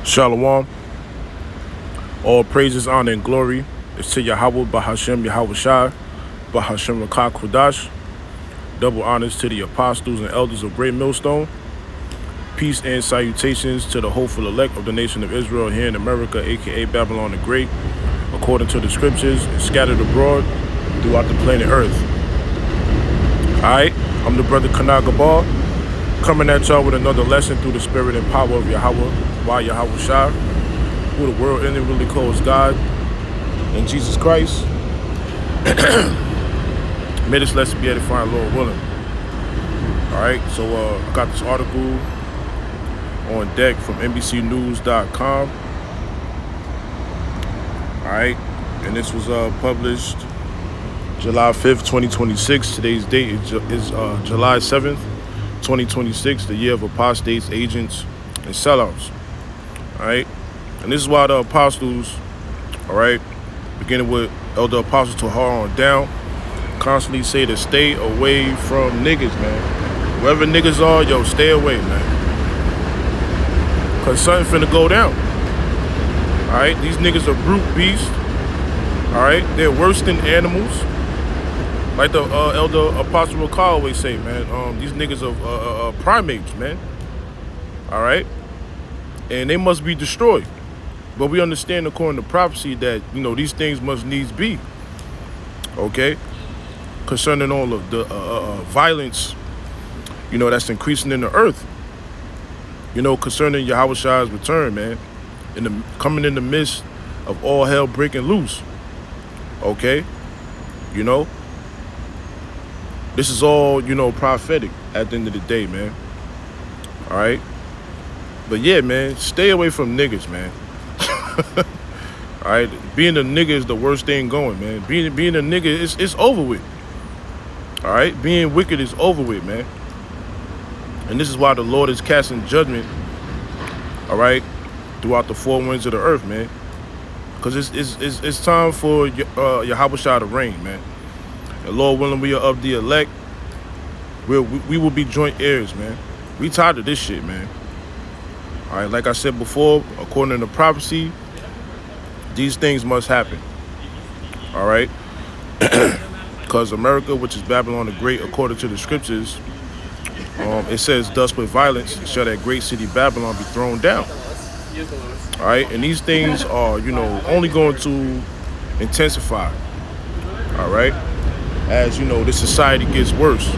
Shalom. All praises, honor, and glory is to Yahweh, Bahashem, Yahweh Shai, Bahashem Rakah Kodash. Double honors to the apostles and elders of Great Millstone. Peace and salutations to the hopeful elect of the nation of Israel here in America, aka Babylon the Great, according to the scriptures, and scattered abroad throughout the planet Earth. Alright, I'm the brother Kanagabar, coming at y'all with another lesson through the spirit and power of Yahweh, why Yahweh Shai, who the world really calls God, and Jesus Christ. May this lesson be edifying, Lord willing. Alright, so I got this article on deck from NBCnews.com. Alright, and this was published July 5th, 2026. Today's date is July 7th, 2026, the year of apostates, agents, and sellouts. Alright, and this is why the apostles, alright, beginning with Elder Apostle Tahar on down, constantly say to stay away from niggas, man. Wherever niggas are, yo, stay away, man. Cause something finna go down. Alright, these niggas are brute beasts. Alright, they're worse than animals. Like the Elder Apostle Rakah always say, man. These niggas are primates, man. Alright, and they must be destroyed. But we understand according to prophecy that, you know, these things must needs be. Okay? Concerning all of the violence, you know, that's increasing in the earth. You know, concerning Yahweh Shai's return, man. Coming in the midst of all hell breaking loose. Okay? You know? This is all, you know, prophetic at the end of the day, man. Alright? But yeah, man, stay away from niggas, man. Alright? Being a nigga is the worst thing going, man. Being a nigga, it's over with. Alright? Being wicked is over with, man. And this is why the Lord is casting judgment, alright, throughout the four winds of the earth, man. Because it's time for Yahweh Shai to reign, man. And Lord willing, we are of the elect. We will be joint heirs, man. We tired of this shit, man. Alright, like I said before, according to prophecy, these things must happen. Alright? Because America, which is Babylon the Great, according to the scriptures, it says, thus with violence shall that great city Babylon be thrown down. Alright? And these things are, you know, only going to intensify. Alright? As, you know, this society gets worse.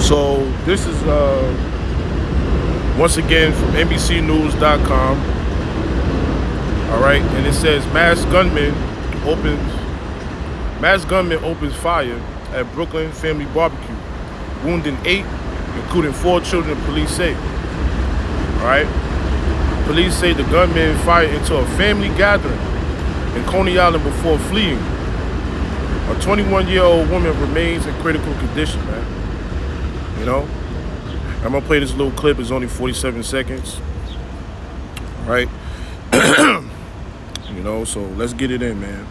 So, this is, once again, from NBCnews.com. Alright? And it says, masked gunman opens fire at Brooklyn family barbecue, wounding 8, including 4 children, police say. Alright? Police say the gunman fired into a family gathering in Coney Island before fleeing. A 21-year-old woman remains in critical condition, man. You know? I'm gonna play this little clip, it's only 47 seconds. Right? You know, so let's get it in, man.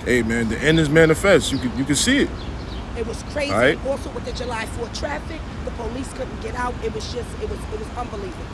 Hey, man, the end is manifest. You can see it. It was crazy. Right. Also with the July 4th traffic, the police couldn't get out. It was unbelievable.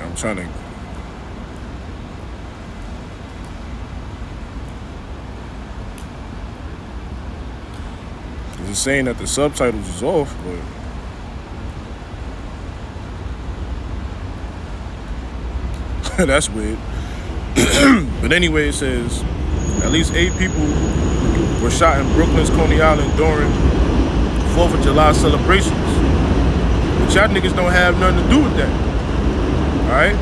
I'm trying to. It's saying that the subtitles is off, but that's weird. But anyway, it says at least 8 people were shot in Brooklyn's Coney Island during 4th of July celebrations. But y'all niggas don't have nothing to do with that. Alright?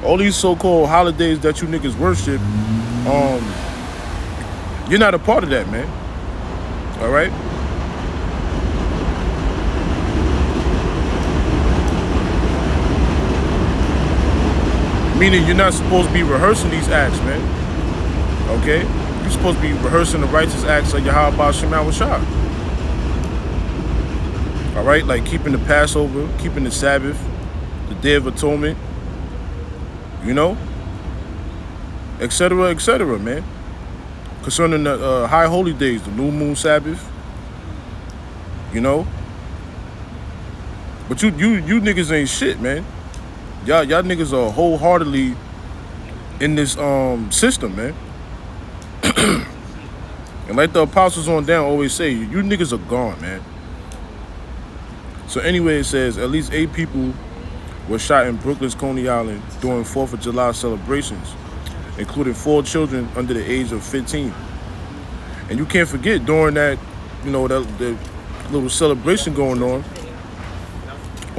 All these so-called holidays that you niggas worship, you're not a part of that, man. All right? Meaning you're not supposed to be rehearsing these acts, man. Okay? You're supposed to be rehearsing the righteous acts of Yahweh Shema Shah. All right? Like keeping the Passover, keeping the Sabbath, the Day of Atonement, you know? Etc., etc., man. Concerning the high holy days, the new moon Sabbath, you know? But you niggas ain't shit, man. Y'all niggas are wholeheartedly in this system, man. And like the apostles on down always say, you niggas are gone, man. So anyway, it says at least 8 people were shot in Brooklyn's Coney Island during 4th of July celebrations, including 4 children under the age of 15. And you can't forget during that, you know, the little celebration going on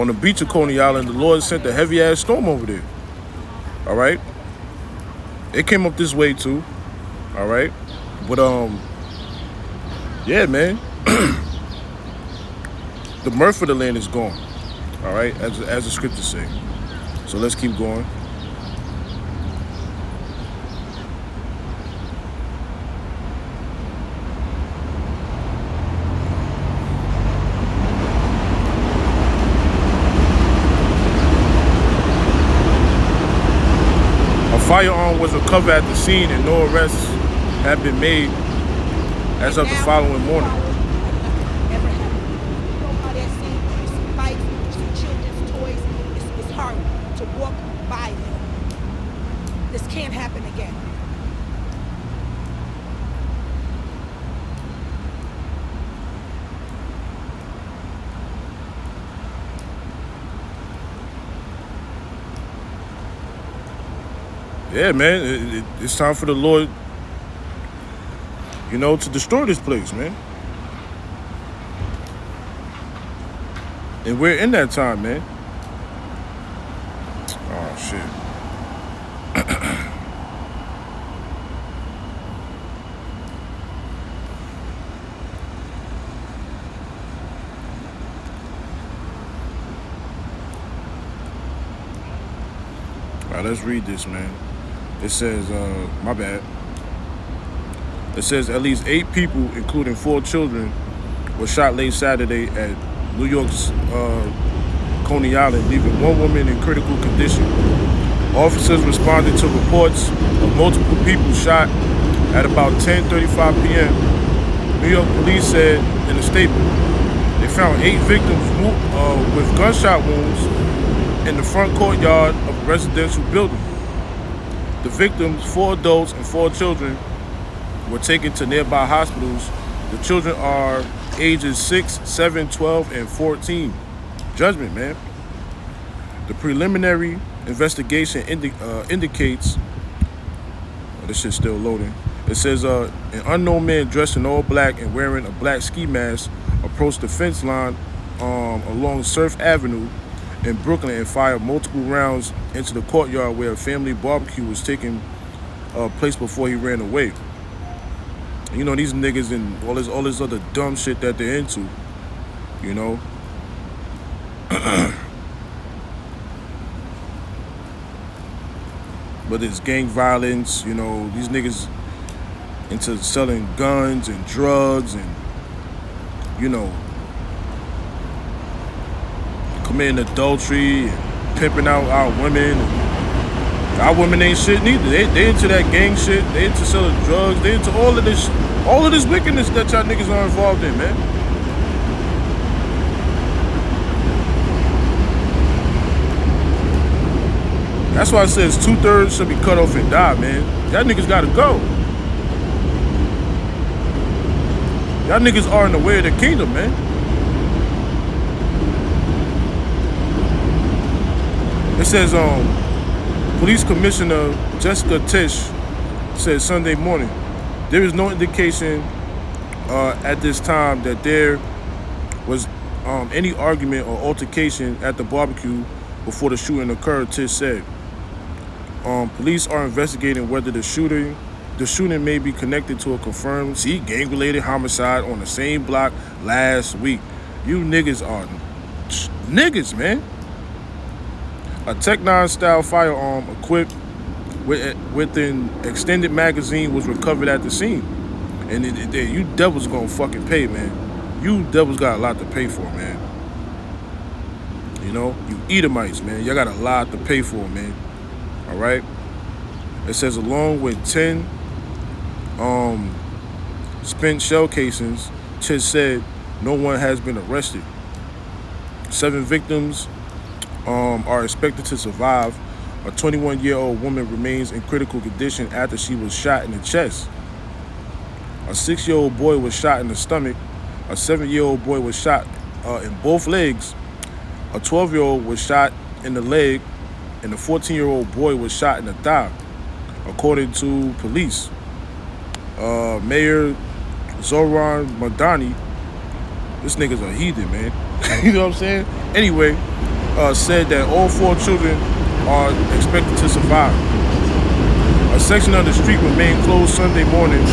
the beach of Coney Island, the Lord sent a heavy-ass storm over there. All right? It came up this way, too. All right? But, yeah, man. The mirth of the land is gone. All right? As the scriptures say. So let's keep going. Firearm was recovered at the scene and no arrests have been made as of the following morning. It's hard to walk by them. This can't happen again. Yeah, man, it's time for the Lord, you know, to destroy this place, man. And we're in that time, man. Oh, shit. All right, let's read this, man. It says, my bad. It says at least 8 people, including 4 children, were shot late Saturday at New York's Coney Island, leaving 1 woman in critical condition. Officers responded to reports of multiple people shot at about 10:35 p.m. New York police said in a statement, they found 8 victims with gunshot wounds in the front courtyard of a residential building. The victims, 4 adults and 4 children, were taken to nearby hospitals. The children are ages 6, 7, 12, and 14. Judgment, man. The preliminary investigation indicates, this shit's still loading. It says an unknown man dressed in all black and wearing a black ski mask approached the fence line along Surf Avenue in Brooklyn and fired multiple rounds into the courtyard where a family barbecue was taking place before he ran away. You know, these niggas and all this other dumb shit that they're into, you know. But it's gang violence, you know, these niggas into selling guns and drugs and, you know, committing adultery and pimping out our women. Our women ain't shit neither. They into that gang shit. They into selling drugs. They into all of this wickedness that y'all niggas are involved in, man. That's why it says 2/3 should be cut off and die, man. Y'all niggas gotta go. Y'all niggas are in the way of the kingdom, man. It says, Police Commissioner Jessica Tisch said Sunday morning, there is no indication at this time that there was any argument or altercation at the barbecue before the shooting occurred, Tisch said. Police are investigating whether the shooting may be connected to a confirmed gang-related homicide on the same block last week. You niggas are niggas, man. A Tech 9 style firearm equipped with an extended magazine was recovered at the scene. And you devils gonna fucking pay, man. You devils got a lot to pay for, man. You know, you Edomites, man. Y'all got a lot to pay for, man. All right. It says along with 10 spent shell casings, Chis said no one has been arrested. 7 victims are expected to survive. A 21-year-old woman remains in critical condition after she was shot in the chest. A 6-year-old boy was shot in the stomach. A 7-year-old boy was shot in both legs. A 12-year-old was shot in the leg, and a 14-year-old boy was shot in the thigh, according to police. Mayor Zoran Madani, this nigga's a heathen, man. You know what I'm saying? Anyway, said that all 4 children are expected to survive. A section of the street remained closed Sunday morning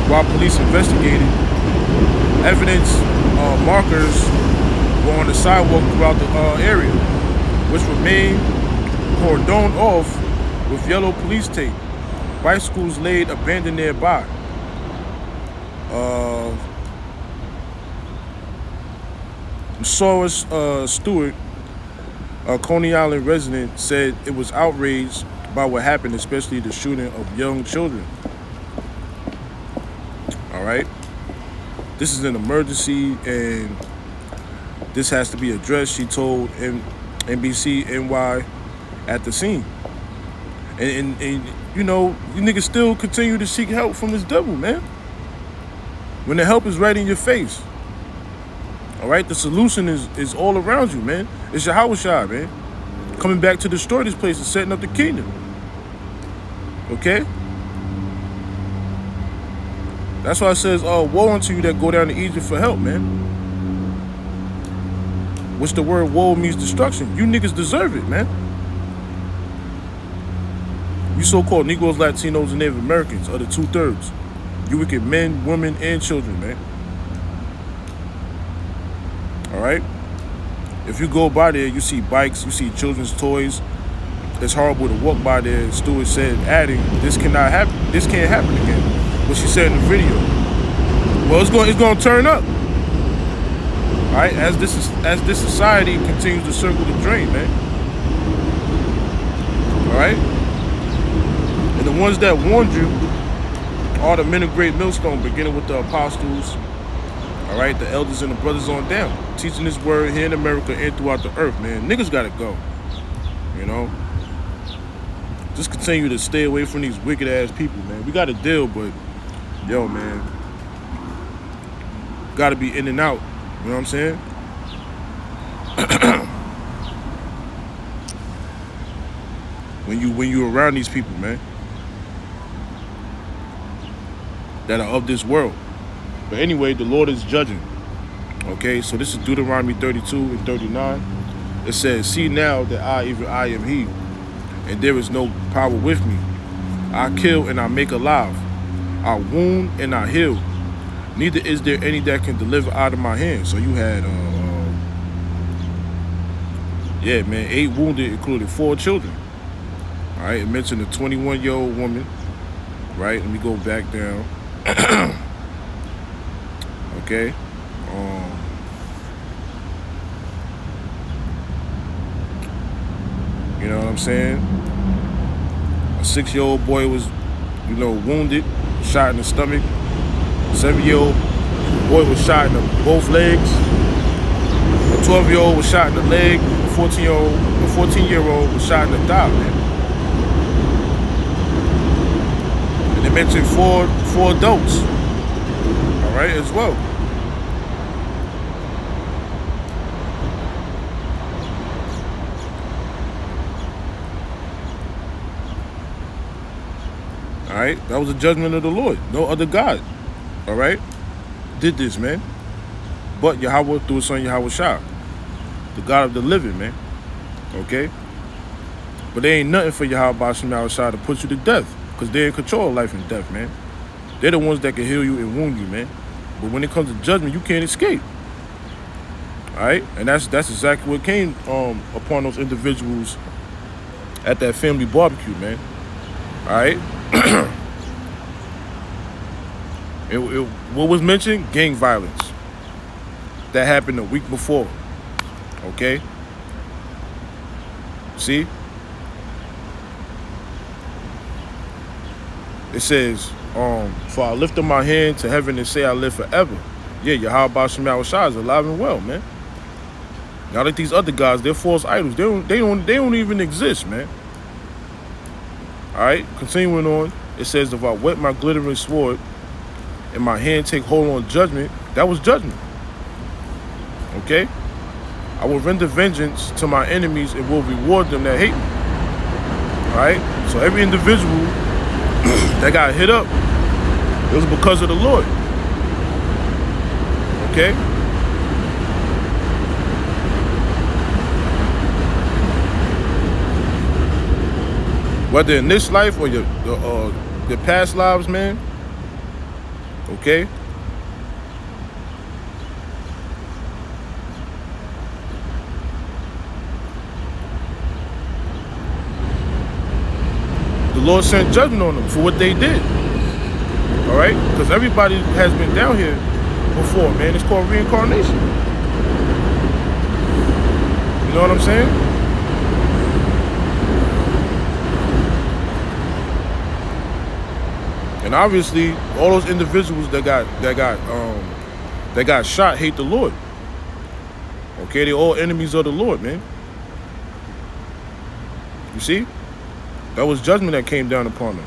while police investigated. Evidence markers were on the sidewalk throughout the area, which remained cordoned off with yellow police tape. Bicycles laid abandoned nearby. Soros Stewart, a Coney Island resident, said it was outraged by what happened, especially the shooting of young children. All right. This is an emergency and this has to be addressed, she told NBC NY at the scene. And you know, you niggas still continue to seek help from this devil, man. When the help is right in your face. All right, the solution is all around you, man. It's Yahushua, man. Coming back to destroy this place and setting up the kingdom. Okay? That's why it says, woe unto you that go down to Egypt for help, man. Which the word woe means destruction. You niggas deserve it, man. You so-called Negroes, Latinos, and Native Americans are the 2/3. You wicked men, women, and children, man. All right? If you go by there, you see bikes, you see children's toys. It's horrible to walk by there. Stewart said, adding, this cannot happen. This can't happen again. What she said in the video. Well, it's going to turn up. All right? As this society continues to circle the drain, man. All right? And the ones that warned you are the men of great millstone, beginning with the apostles, all right, the elders and the brothers on down, teaching this word here in America and throughout the earth, man. Niggas gotta go, you know. Just continue to stay away from these wicked ass people, man. We gotta deal, but yo, man, gotta be in and out. You know what I'm saying? when you around these people, man, that are of this world. But anyway, the Lord is judging. Okay, so this is Deuteronomy 32 and 39. It says, see now that I, even I am he, and there is no power with me. I kill and I make alive. I wound and I heal. Neither is there any that can deliver out of my hand. So you had, yeah, man, 8 wounded, including 4 children. All right, it mentioned a 21-year-old woman. Right, let me go back down. Okay. You know what I'm saying? A 6-year-old boy was, you know, wounded, shot in the stomach. A 7-year-old boy was shot in both legs. A 12-year-old was shot in the leg. A 14-year-old was shot in the thigh, man. And they mentioned four adults. All right, as well. All right, that was the judgment of the Lord. No other God, all right, did this, man. But Yahweh through his son Yahushua, the God of the living, man. Okay. But they ain't nothing for Yahweh Shema Shai to put you to death. Because they're in control of life and death, man. They're the ones that can heal you and wound you, man. But when it comes to judgment, you can't escape. All right? And that's exactly what came upon those individuals at that family barbecue, man. All right? What was mentioned? Gang violence. That happened a week before. Okay? See? It says, for I lift up my hand to heaven and say I live forever. Yeah, Yahweh Shema Shai is alive and well, man. Now like these other guys, they're false idols. They don't even exist, man. Alright, continuing on, it says, if I wet my glittering sword and my hand take hold on judgment, that was judgment. Okay? I will render vengeance to my enemies and will reward them that hate me. Alright? So every individual that got hit up, it was because of the Lord. Okay? Whether in this life or your past lives, man. Okay? The Lord sent judgment on them for what they did. All right? Because everybody has been down here before, man. It's called reincarnation. You know what I'm saying? And obviously, all those individuals that got shot hate the Lord. Okay, they're all enemies of the Lord, man. You see? That was judgment that came down upon them.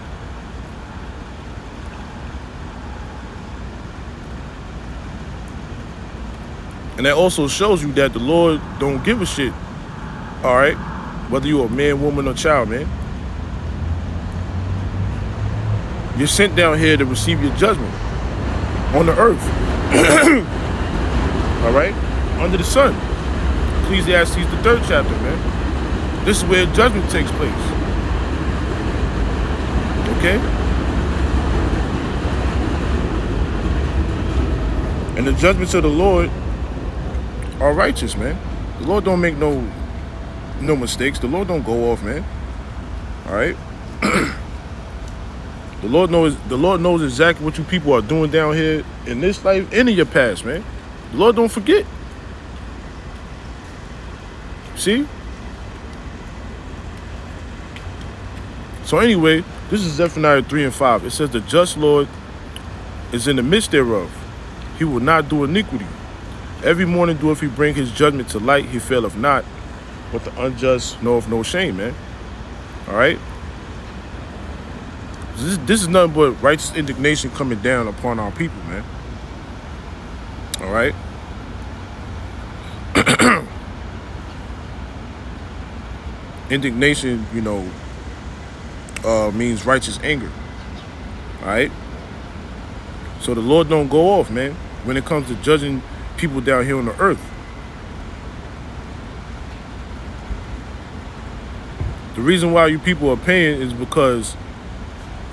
And that also shows you that the Lord don't give a shit. All right? Whether you're a man, woman, or child, man. You're sent down here to receive your judgment on the earth. All right? Under the sun. Ecclesiastes, the 3rd chapter, man. This is where judgment takes place. Okay? And the judgments of the Lord are righteous, man. The Lord don't make no mistakes. The Lord don't go off, man. All right? The Lord knows exactly what you people are doing down here in this life and in your past, man. The Lord don't forget. See? So anyway, this is Zephaniah 3 and 5. It says, the just Lord is in the midst thereof. He will not do iniquity. Every morning doeth he bring his judgment to light. He faileth not, but the unjust knoweth no shame, man. All right? This is nothing but righteous indignation coming down upon our people, man. All right? Indignation, you know, means righteous anger. All right? So the Lord don't go off, man, when it comes to judging people down here on the earth. The reason why you people are paying is because,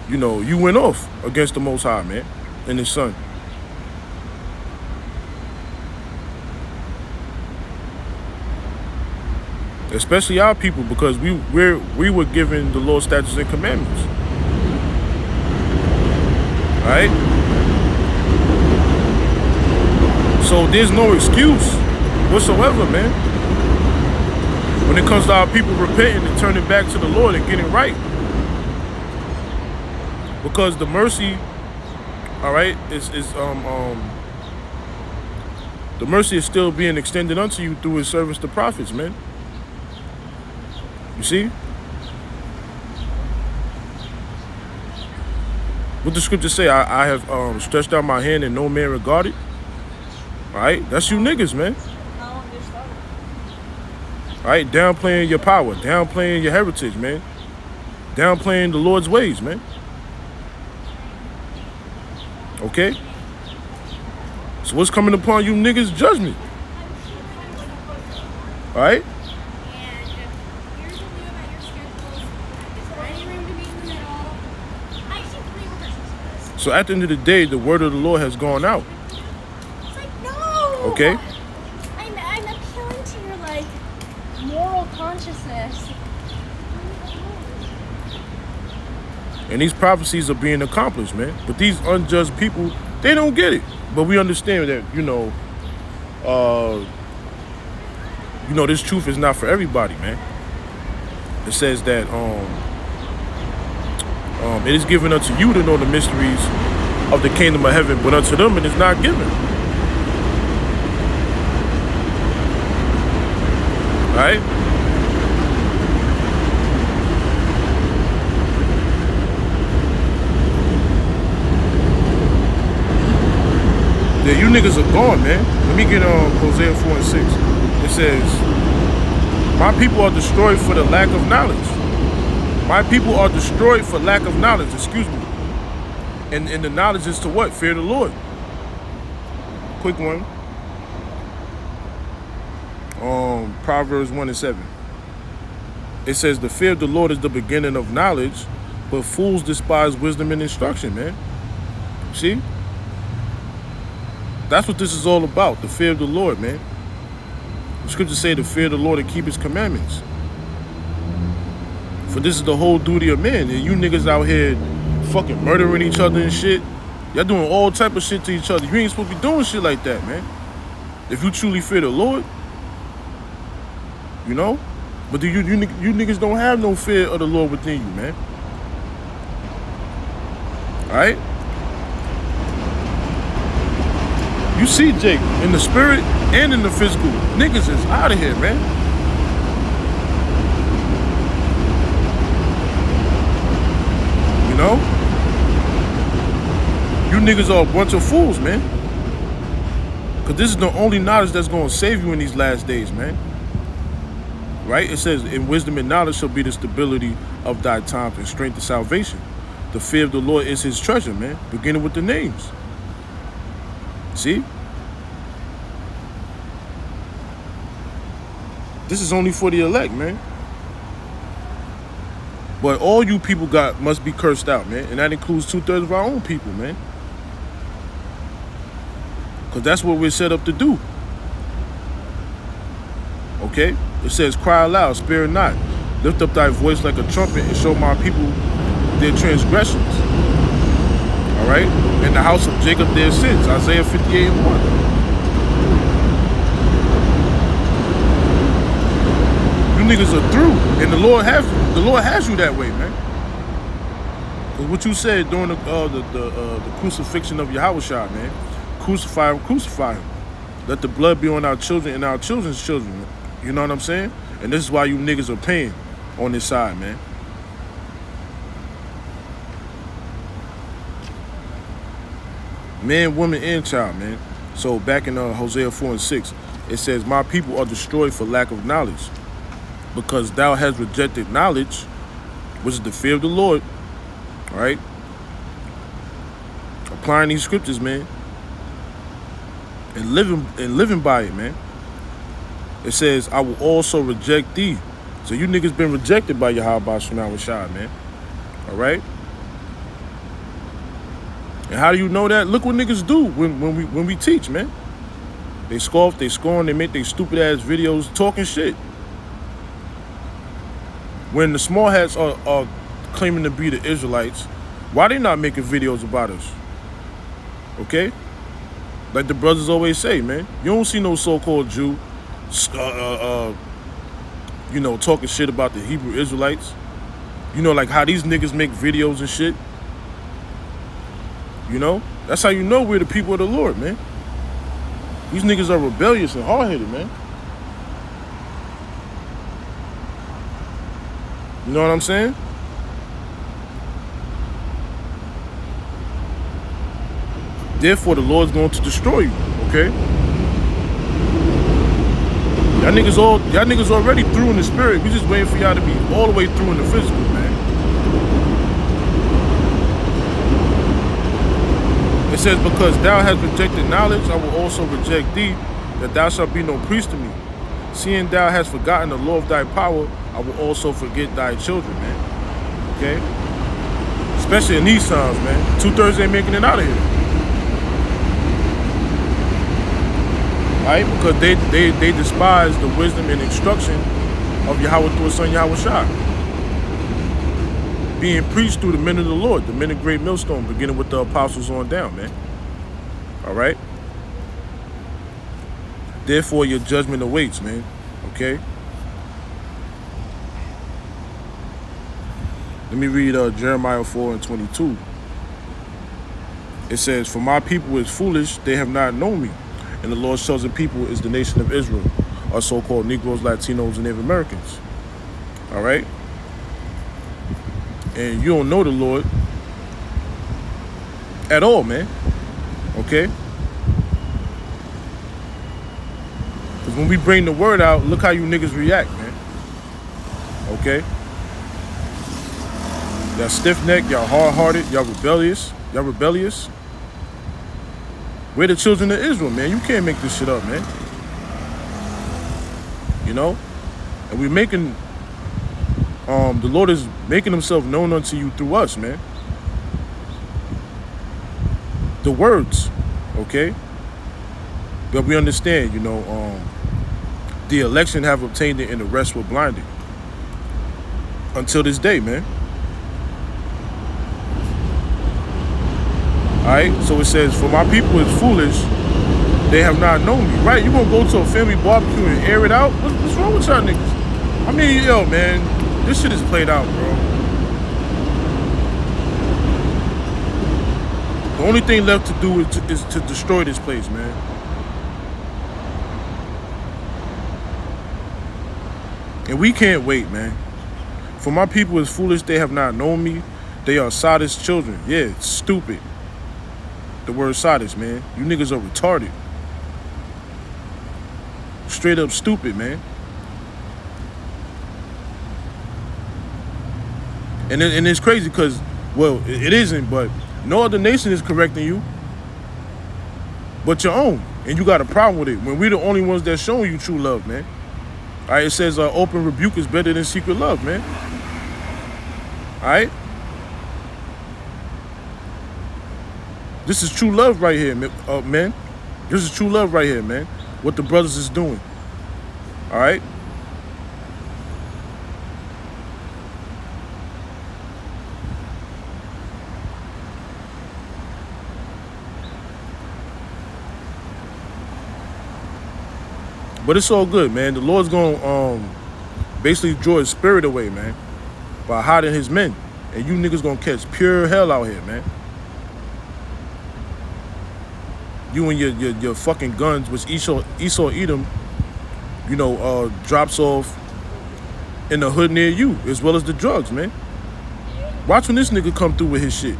you know, you went off against the Most High, man, and his son. Especially our people, because we were given the Lord's statutes and commandments. All right? So there's no excuse whatsoever, man, when it comes to our people repenting and turning back to the Lord and getting right. Because the mercy, all right, the mercy is still being extended unto you through his servants, the prophets, man. You see? What the scripture say? I have stretched out my hand and no man regarded. All right? That's you niggas, man. All right? Downplaying your power. Downplaying your heritage, man. Downplaying the Lord's ways, man. Okay? So what's coming upon you niggas? Judgment. All right? So at the end of the day, the word of the Lord has gone out. It's like, no. Okay? I'm appealing to your like moral consciousness. And these prophecies are being accomplished, man. But these unjust people, they don't get it. But we understand that, this truth is not for everybody, man. It says that it is given unto you to know the mysteries of the kingdom of heaven, but unto them it is not given. Right? Yeah, you niggas are gone, man. Let me get Hosea 4 and 6. It says, my people are destroyed for the lack of knowledge. My people are destroyed for lack of knowledge, excuse me. And the knowledge is to what? Fear the Lord. Quick one. Proverbs 1 and 7. It says, the fear of the Lord is the beginning of knowledge, but fools despise wisdom and instruction, man. See? That's what this is all about, the fear of the Lord, man. The scriptures say to fear the Lord and keep his commandments. For this is the whole duty of men. And you niggas out here fucking murdering each other and shit. Y'all doing all type of shit to each other. You ain't supposed to be doing shit like that, man. If you truly fear the Lord, But you niggas don't have no fear of the Lord within you, man. Alright? You see Jake in the spirit and in the physical. Niggas is out of here, man. You niggas are a bunch of fools, man. Because this is the only knowledge that's going to save you in these last days, man. Right? It says, in wisdom and knowledge shall be the stability of thy times and strength of salvation. The fear of the Lord is his treasure, man. Beginning with the names. See? This is only for the elect, man. But all you people must be cursed out, man. And that includes 2/3 of our own people, man. Because that's what we're set up to do. Okay? It says, cry aloud, spare not. Lift up thy voice like a trumpet and show my people their transgressions. All right? In the house of Jacob their sins. Isaiah 58 and 1. You niggas are through. And the Lord has you that way, man. Because what you said during the crucifixion of Yahushua, man. Crucify him, crucify him. Let the blood be on our children and our children's children. You know what I'm saying? And this is why you niggas are paying on this side, man. Man, woman, and child, man. So back in Hosea 4 and 6, it says, my people are destroyed for lack of knowledge, because thou hast rejected knowledge, which is the fear of the Lord. All right? Applying these scriptures, man. And living by it, man. It says, I will also reject thee. So you niggas been rejected by Yahweh Shai, man. All right? And how do you know that? Look what niggas do when we teach, man. They scoff, they scorn, they make their stupid ass videos talking shit. When the small hats are claiming to be the Israelites, why they not making videos about us? Okay? Like the brothers always say, man, you don't see no so-called Jew, talking shit about the Hebrew Israelites. Like how these niggas make videos and shit. That's how you know we're the people of the Lord, man. These niggas are rebellious and hard-headed, man. You know what I'm saying? Therefore, the Lord's going to destroy you, okay? Y'all niggas already through in the spirit. We just waiting for y'all to be all the way through in the physical, man. It says, because thou hast rejected knowledge, I will also reject thee, that thou shalt be no priest to me. Seeing thou hast forgotten the law of thy power, I will also forget thy children, man. Okay? Especially in these times, man. 2/3 ain't making it out of here. Right? Because they despise the wisdom and instruction of Yahweh through his son Yahweh Shai. Being preached through the men of the Lord, the men of great millstone, beginning with the apostles on down, man. All right? Therefore, your judgment awaits, man. Okay? Let me read Jeremiah 4:22. It says, "For my people is foolish, they have not known me. And the Lord's chosen people is the nation of Israel," or so-called Negroes, Latinos, and Native Americans. All right? And you don't know the Lord at all, man. Okay? Because when we bring the word out, look how you niggas react, man. Okay? Y'all stiff-necked, y'all hard-hearted, y'all rebellious. We're the children of Israel, man. You can't make this shit up, man. You know? And we're making, the Lord is making himself known unto you through us, man. The words, okay? But we understand, you know, the election have obtained it and the rest were blinded. Until this day, man. All right, so it says, "For my people is foolish, they have not known me." Right, you gonna go to a family barbecue and air it out? What's wrong with y'all niggas? I mean, yo, man, this shit is played out, bro. The only thing left to do is to destroy this place, man. And we can't wait, man. "For my people is foolish, they have not known me. They are Sodom's children." Yeah, it's stupid. The word Sodom, man. You niggas are retarded. Straight up stupid, man. And it's crazy because, well, it isn't, but no other nation is correcting you but your own. And you got a problem with it when we're the only ones that's showing you true love, man. All right, it says open rebuke is better than secret love, man. All right? This is true love right here, man. This is true love right here, man. What the brothers is doing. All right? But it's all good, man. The Lord's going to basically draw his spirit away, man, by hiding his men. And you niggas going to catch pure hell out here, man. You and your fucking guns, which Esau Edom, you know, drops off in the hood near you, as well as the drugs, man. Watch when this nigga come through with his shit.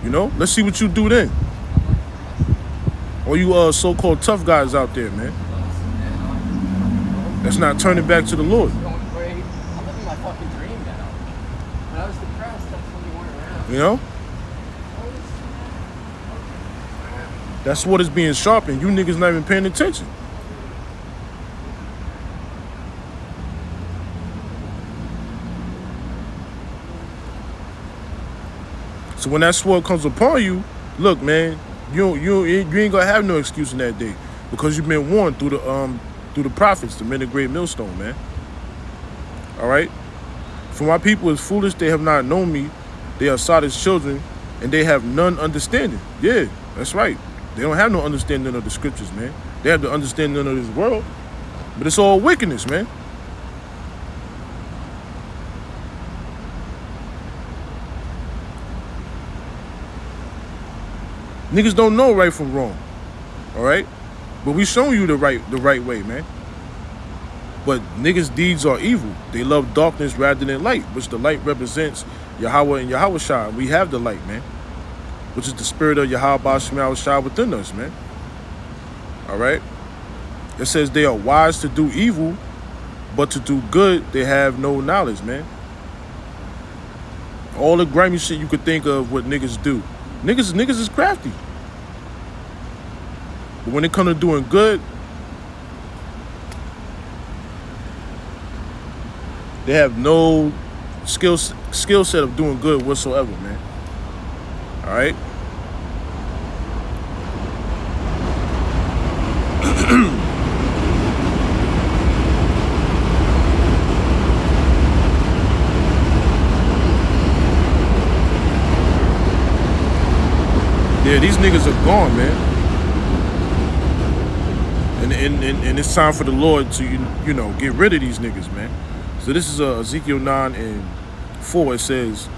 You know, let's see what you do then. All you so-called tough guys out there, man. That's not turning back to the Lord. I'm living my fucking dream now. When I was depressed, that's when you weren't around. You know? That sword is being sharpened. You niggas not even paying attention. So when that sword comes upon you, look, man, you ain't gonna have no excuse in that day because you've been warned through the prophets, the men of great millstone, man. All right. "For my people is foolish; they have not known me. They are Sodom's children, and they have none understanding." Yeah, that's right. They don't have no understanding of the scriptures, man. They have the understanding of this world, but it's all wickedness, man. Niggas don't know right from wrong, all right? But we showing you the right way, man. But niggas' deeds are evil. They love darkness rather than light, which the light represents Yahweh and Yahweh Shai. We have the light, man, which is the spirit of Yahweh Shai within us, man. All right? It says they are wise to do evil, but to do good, they have no knowledge, man. All the grimy shit you could think of what niggas do. Niggas is crafty. But when it comes to doing good, they have no skill set of doing good whatsoever, man. All right. Yeah, these niggas are gone, man. And it's time for the Lord to, get rid of these niggas, man. So this is Ezekiel 9:4. It says,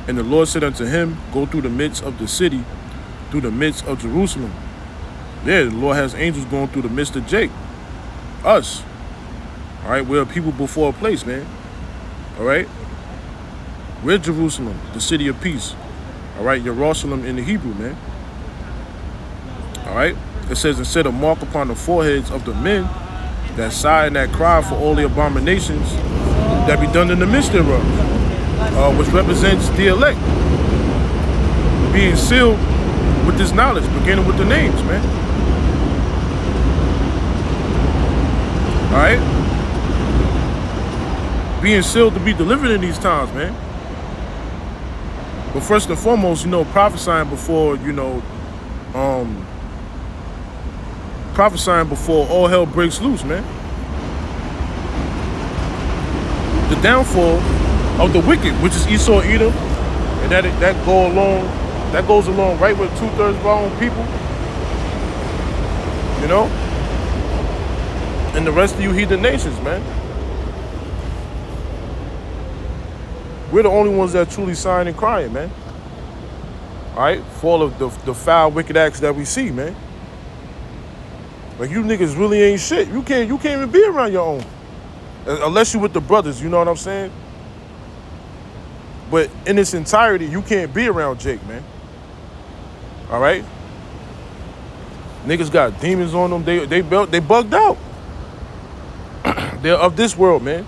and the Lord said unto him, go through the midst of the city, through the midst of Jerusalem. Yeah, the Lord has angels going through the midst of Jake. Us. All right, we're people before a place, man. All right? We're Jerusalem, the city of peace. All right, Jerusalem in the Hebrew, man. All right? It says, and set a mark upon the foreheads of the men that sigh and that cry for all the abominations that be done in the midst thereof, which represents the elect, being sealed with this knowledge, beginning with the names, man. All right? Being sealed to be delivered in these times, man. But first and foremost, prophesying before, prophesying before all hell breaks loose, man. The downfall of the wicked, which is Esau, Edom, and that goes along right with 2/3 of our own people, and the rest of you heathen nations, man. We're the only ones that are truly sighing and crying, man. All right, for all of the foul, wicked acts that we see, man. Like, you niggas really ain't shit. You can't even be around your own. Unless you with the brothers, you know what I'm saying? But in its entirety, you can't be around Jake, man. All right? Niggas got demons on them. They bugged out. They're of this world, man.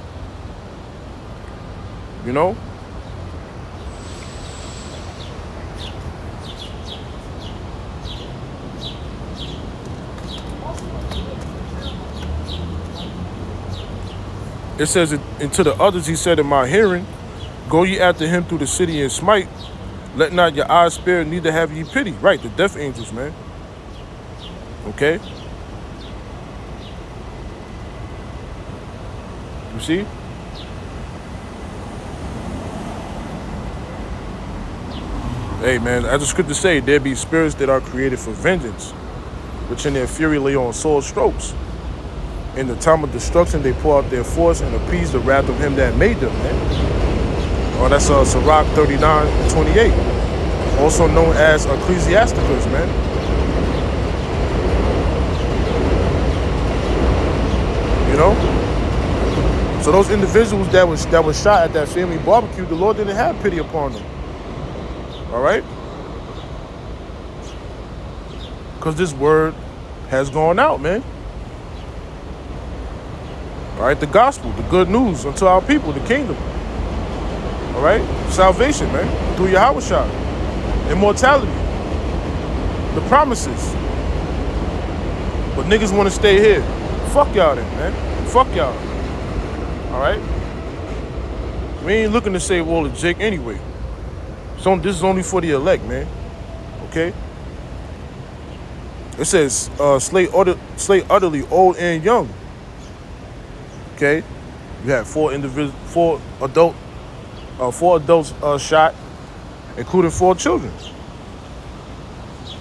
It says, and to the others he said in my hearing, go ye after him through the city and smite. Let not your eyes spare, neither have ye pity. Right, the death angels, man. Okay? You see? Hey, man, as the scriptures say, there be spirits that are created for vengeance, which in their fury lay on sore strokes. In the time of destruction, they pour out their force and appease the wrath of him that made them, man. Oh, that's Sirach 39:28. Also known as Ecclesiasticus, man. So those individuals that was shot at that family barbecue, the Lord didn't have pity upon them. All right? Because this word has gone out, man. All right, the gospel, the good news unto our people, the kingdom. All right, salvation, man, through Yahushua, immortality, the promises. But niggas want to stay here. Fuck y'all then, man. Fuck y'all. All right. We ain't looking to save all of Jake anyway. So this is only for the elect, man. Okay. It says, slay utterly old and young. Okay, you had four adults shot, including 4 children.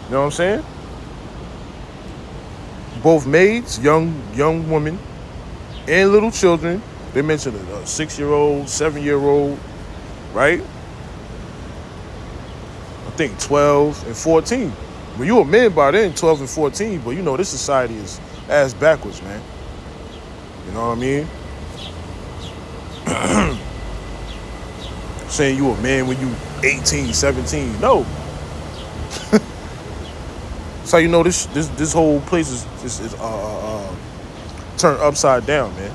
You know what I'm saying? Both maids, young women, and little children. They mentioned a 6-year-old, 7-year-old, right? I think 12 and 14. When you a man by then, 12 and 14, but this society is ass backwards, man. You know what I mean? Saying you a man when you 18, 17. No. That's how you know this whole place is turned upside down, man.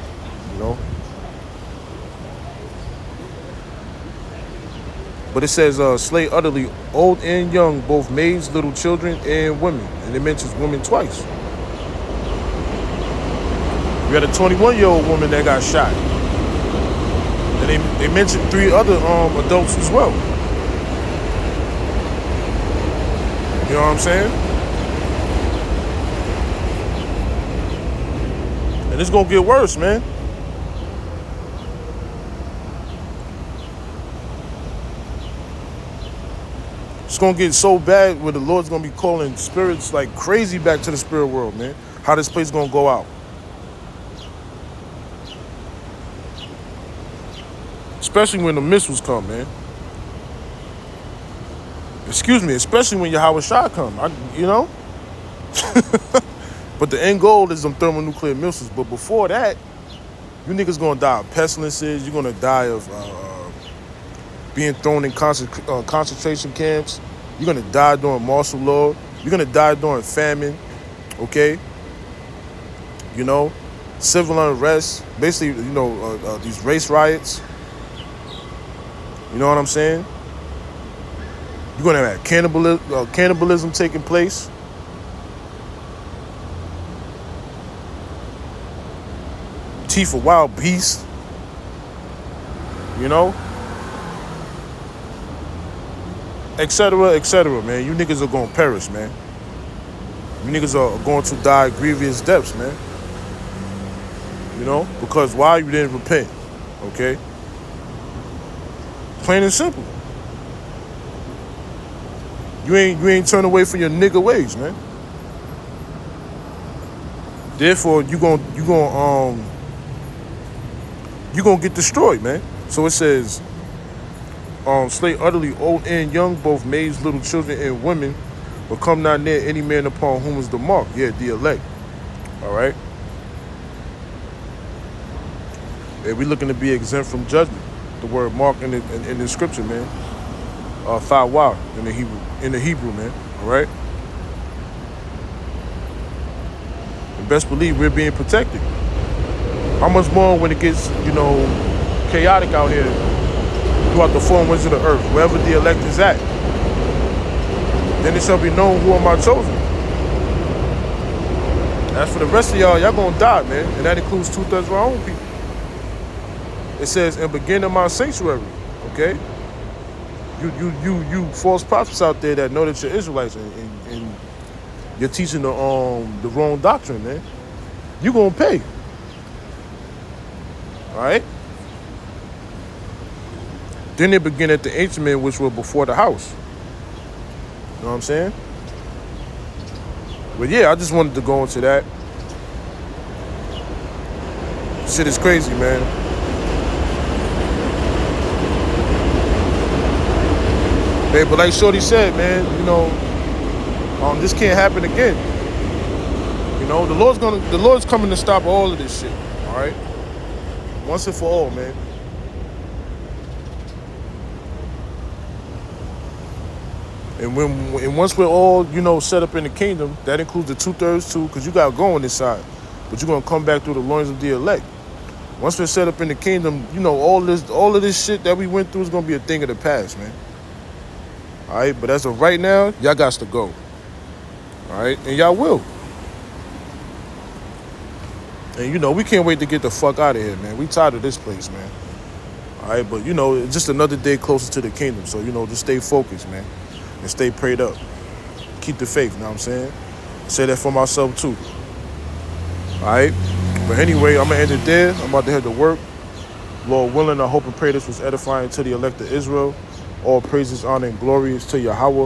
But it says, slay utterly old and young, both maids, little children, and women. And it mentions women twice. We had a 21-year-old woman that got shot. And they mentioned 3 other adults as well. You know what I'm saying? And it's gonna get worse, man. It's gonna get so bad where the Lord's gonna be calling spirits like crazy back to the spirit world, man. How this place gonna go out. Especially when the missiles come, man. Excuse me, especially when Yahweh Shah come. You know? But the end goal is them thermonuclear missiles. But before that, you niggas gonna die of pestilences. You're gonna die of being thrown in concentration camps. You're gonna die during martial law. You're gonna die during famine. Okay? You know? Civil unrest. Basically, you know, these race riots. You know what I'm saying? You're gonna have cannibalism taking place. Teeth of wild beasts. You know? Etc., etc., man. You niggas are gonna perish, man. You niggas are going to die grievous deaths, man. You know? Because why? You didn't repent. Okay? Plain and simple. You ain't turn away from your nigga ways, man. Therefore, you gonna get destroyed, man. So it says, slay utterly old and young, both maids, little children, and women, but come not near any man upon whom is the mark. Yeah, the elect. All right. And we looking to be exempt from judgment. The word mark in the scripture, man. Thawar in the Hebrew, man. All right. And best believe we're being protected. How much more when it gets, you know, chaotic out here throughout the four winds of the earth, wherever the elect is at. Then it shall be known who are my chosen. As for the rest of y'all gonna die, man, and that includes 2/3 of our own people. It says, and begin in my sanctuary, okay? You false prophets out there that know that you're Israelites and you're teaching the wrong doctrine, man. You gonna pay. All right? Then they begin at the ancient men which were before the house. You know what I'm saying? But yeah, I just wanted to go into that. Shit is crazy, man. Hey, but like Shorty said, man, you know, this can't happen again. You know, the Lord's coming to stop all of this shit. All right, once and for all, man. And once we're all, you know, set up in the kingdom, that includes the 2/3 too, because you got to go on this side, but you're gonna come back through the loins of the elect. Once we're set up in the kingdom, you know, all of this shit that we went through is gonna be a thing of the past, man. All right, but as of right now, y'all got to go. All right, and y'all will. And you know, we can't wait to get the fuck out of here, man. We tired of this place, man. All right, but you know, it's just another day closer to the kingdom. So, you know, just stay focused, man. And stay prayed up. Keep the faith, you know what I'm saying? Say that for myself, too. All right? But anyway, I'm going to end it there. I'm about to head to work. Lord willing, I hope and pray this was edifying to the elect of Israel. All praises, honor, and glory is to Yahweh.